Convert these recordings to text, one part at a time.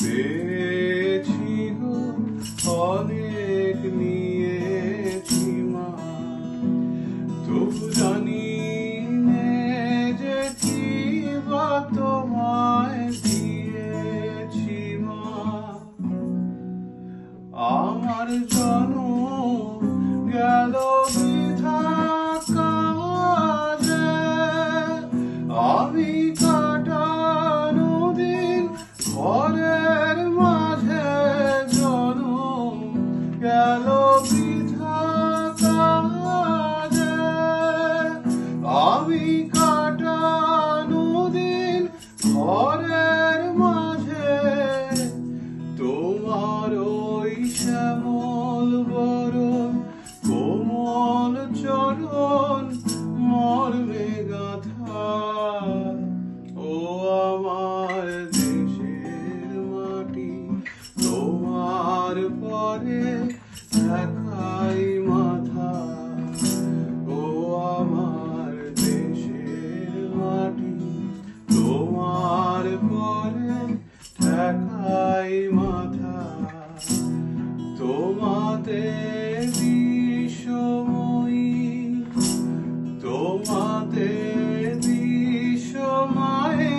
পেয়েছি গো অনেক নিয়েছি মা, তবু জানি নে যে কি বা তোমায় দিয়েছি মা। আমার জনম গেল বৃথা কাজে, আমি কাটানো দিন ঘরের মাঝে, জনম গেল বৃথা কাজে, আমি কাটানো দিন ঘরের মাঝে। তোমার ওই শ্যামল বরণ কোমল চরণ মর্মে গাথা, ও আমার দেশের মাটি, তোমার পরে দেখাই মাথা। ও আমার দেশের মাটি, তোমার পরে দেখাই মাথা। তোমাতে বিষময়ী, তোমাতে বিষময়ে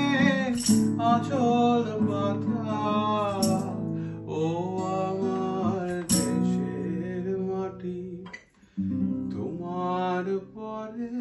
আঁচল পাতা, ও আমার দেশের মাটি, তোমার পরে